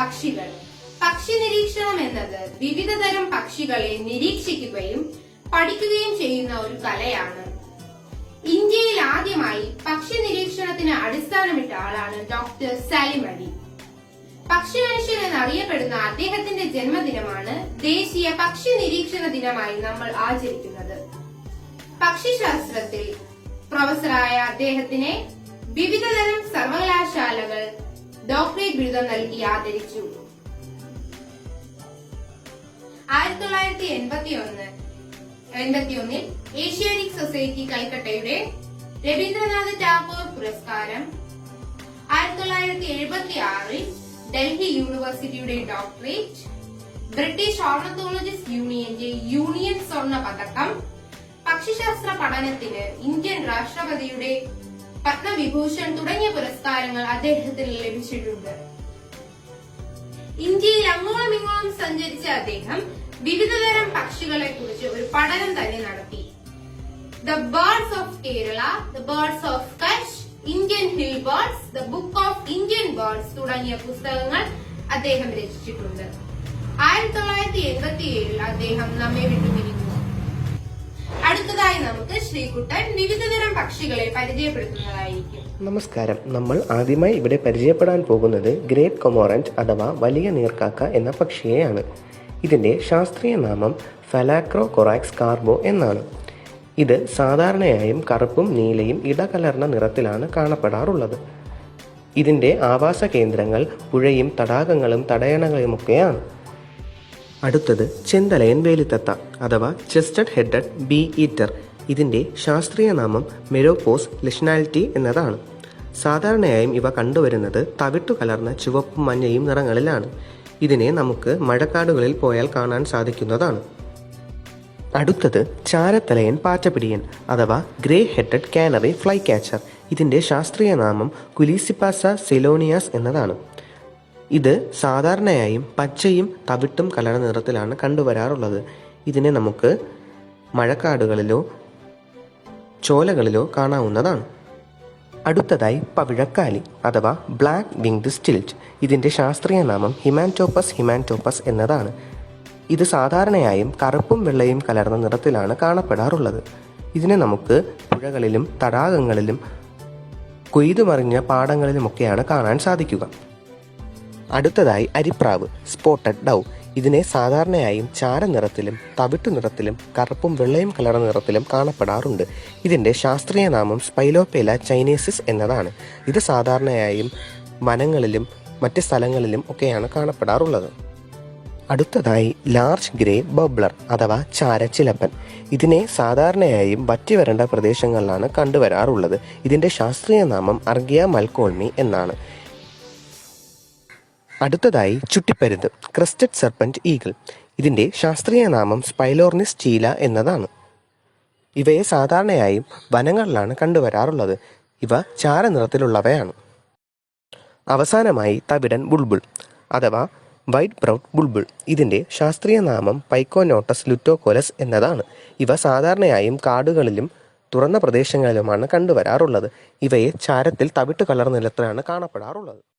പക്ഷികൾ. പക്ഷി നിരീക്ഷണം എന്നത് വിവിധതരം പക്ഷികളെ നിരീക്ഷിക്കുകയും പഠിക്കുകയും ചെയ്യുന്ന ഒരു കലയാണ്. ഇന്ത്യയിൽ ആദ്യമായി പക്ഷി നിരീക്ഷണത്തിന് അടിസ്ഥാനമിട്ട ആളാണ് ഡോക്ടർ സാലിം അലി. പക്ഷി മനുഷ്യൻ എന്നറിയപ്പെടുന്ന അദ്ദേഹത്തിന്റെ ജന്മദിനമാണ് ദേശീയ പക്ഷി നിരീക്ഷണ ദിനമായി നമ്മൾ ആചരിക്കുന്നത്. പക്ഷിശാസ്ത്രത്തിൽ പ്രൊഫസറായ അദ്ദേഹത്തിനെ വിവിധതരം സർവകലാശാലകൾ ഡോക്ടറേറ്റ് ബിരുദം നൽകി ആദരിച്ചു. 1981 ഏഷ്യാറ്റിക് സൊസൈറ്റി കൽക്കട്ടയുടെ രവീന്ദ്രനാഥ് ടാഗോർ പുരസ്കാരം, 1976 ഡൽഹി യൂണിവേഴ്സിറ്റിയുടെ ഡോക്ടറേറ്റ്, ബ്രിട്ടീഷ് ഓർണത്തോളജിസ്റ്റ് യൂണിയന്റെ യൂണിയൻ സ്വർണ്ണ പതക്കം, പക്ഷിശാസ്ത്ര പഠനത്തിന് ഇന്ത്യൻ രാഷ്ട്രപതിയുടെ പത്മവിഭൂഷൺ തുടങ്ങിയ പുരസ്കാരങ്ങൾ അദ്ദേഹത്തിന് ലഭിച്ചിട്ടുണ്ട്. ഇന്ത്യയിൽ അങ്ങോളം ഇങ്ങോളം സഞ്ചരിച്ച അദ്ദേഹം വിവിധതരം പക്ഷികളെ കുറിച്ച് ഒരു പഠനം തന്നെ നടത്തി. The birds of Kerala, the birds of Kutch, Indian hill birds, the book of Indian birds തുടങ്ങിയ പുസ്തകങ്ങൾ അദ്ദേഹം രചിച്ചിട്ടുണ്ട്. 1987 അദ്ദേഹം നമ്മെ വിട്ടുപിരിഞ്ഞു. അടുത്തതായി നമുക്ക് ശ്രീകുട്ടൻ വിവിധതരം പക്ഷികളെ പരിചയപ്പെടുത്തുന്നതായിരിക്കും. നമസ്കാരം. നമ്മൾ ആദ്യമായി ഇവിടെ പരിചയപ്പെടാൻ പോകുന്നത് ഗ്രേറ്റ് കൊമോറന്റ് അഥവാ വലിയ നീർക്കാക്ക എന്ന പക്ഷിയെയാണ്. ഇതിന്റെ ശാസ്ത്രീയ നാമം ഫലാക്രോകൊറാക്സ് കാർബോ എന്നാണ്. ഇത് സാധാരണയായും കറുപ്പും നീലയും ഇടകലർന്ന നിറത്തിലാണ് കാണപ്പെടാറുള്ളത്. ഇതിന്റെ ആവാസ കേന്ദ്രങ്ങൾ പുഴയും തടാകങ്ങളും തടയണകളുമൊക്കെയാണ്. അടുത്തത് ചെന്തലയൻ വേലിത്തത്ത അഥവാ ചെസ്റ്റഡ് ഹെഡഡ് ബീ ഈറ്റർ. ഇതിന്റെ ശാസ്ത്രീയ നാമം മെരോപോസ് ലിഷ്നാലിറ്റി എന്നതാണ്. സാധാരണയായും ഇവ കണ്ടുവരുന്നത് തവിട്ടു കലർന്ന ചുവപ്പും മഞ്ഞയും നിറങ്ങളിലാണ്. ഇതിനെ നമുക്ക് മഴക്കാടുകളിൽ പോയാൽ കാണാൻ സാധിക്കുന്നതാണ്. അടുത്തത് ചാരത്തലയൻ പാറ്റപ്പിടിയൻ അഥവാ grey headed canary fly catcher. ഇതിന്റെ ശാസ്ത്രീയ നാമം കുലീസിപ്പാസ സെലോണിയാസ് എന്നതാണ്. ഇത് സാധാരണയായും പച്ചയും തവിട്ടും കലർന്ന നിറത്തിലാണ് കണ്ടുവരാറുള്ളത്. ഇതിനെ നമുക്ക് മഴക്കാടുകളിലോ ചോലകളിലോ കാണാവുന്നതാണ്. അടുത്തതായി പവിഴക്കാലി അഥവാ ബ്ലാക്ക് വിങ്ഡ് സ്റ്റിൽറ്റ്. ഇതിന്റെ ശാസ്ത്രീയ നാമം ഹിമാൻറ്റോപ്പസ് ഹിമാൻറ്റോപ്പസ് എന്നതാണ്. ഇത് സാധാരണയായും കറുപ്പും വെള്ളയും കലർന്ന നിറത്തിലാണ് കാണപ്പെടാറുള്ളത്. ഇതിനെ നമുക്ക് പുഴകളിലും തടാകങ്ങളിലും കൊയ്തുമറിഞ്ഞ പാടങ്ങളിലുമൊക്കെയാണ് കാണാൻ സാധിക്കുക. അടുത്തതായി അരിപ്രാവ് സ്പോട്ടഡ് ഡൗ. ഇതിനെ സാധാരണയായും ചാരനിറത്തിലും തവിട്ടു നിറത്തിലും കറുപ്പും വെള്ളയും കലർന്ന നിറത്തിലും കാണപ്പെടാറുണ്ട്. ഇതിന്റെ ശാസ്ത്രീയ നാമം സ്പൈലോപേല ചൈനേസിസ് എന്നതാണ്. ഇത് സാധാരണയായും വനങ്ങളിലും മറ്റ് സ്ഥലങ്ങളിലും ഒക്കെയാണ് കാണപ്പെടാറുള്ളത്. അടുത്തതായി ലാർജ് ഗ്രേ ബബ്ലർ അഥവാ ചാരച്ചിലപ്പൻ. ഇതിനെ സാധാരണയായും വറ്റിവരണ്ട പ്രദേശങ്ങളിലാണ് കണ്ടുവരാറുള്ളത്. ഇതിന്റെ ശാസ്ത്രീയ നാമം അർഗിയ മൽക്കോൾമി എന്നാണ്. അടുത്തതായി ചുട്ടിപ്പരുന്ത് ക്രസ്റ്റഡ് സെർപ്പന്റ് ഈഗിൾ. ഇതിന്റെ ശാസ്ത്രീയ നാമം സ്പൈലോർണിസ് ചീല എന്നതാണ്. ഇവയെ സാധാരണയായും വനങ്ങളിലാണ് കണ്ടുവരാറുള്ളത്. ഇവ ചാരനിറത്തിലുള്ളവയാണ്. അവസാനമായി തവിടൻ ബുൾബുൾ അഥവാ വൈറ്റ് ബ്രൗട്ട് ബുൾബുൾ. ഇതിന്റെ ശാസ്ത്രീയ നാമം പൈക്കോനോട്ടസ് ലുറ്റോകോലസ് എന്നതാണ്. ഇവ സാധാരണയായും കാടുകളിലും തുറന്ന പ്രദേശങ്ങളിലുമാണ് കണ്ടുവരാറുള്ളത്. ഇവയെ ചാരത്തിൽ തവിട്ട് കലർന്ന നിലത്തിലാണ് കാണപ്പെടാറുള്ളത്.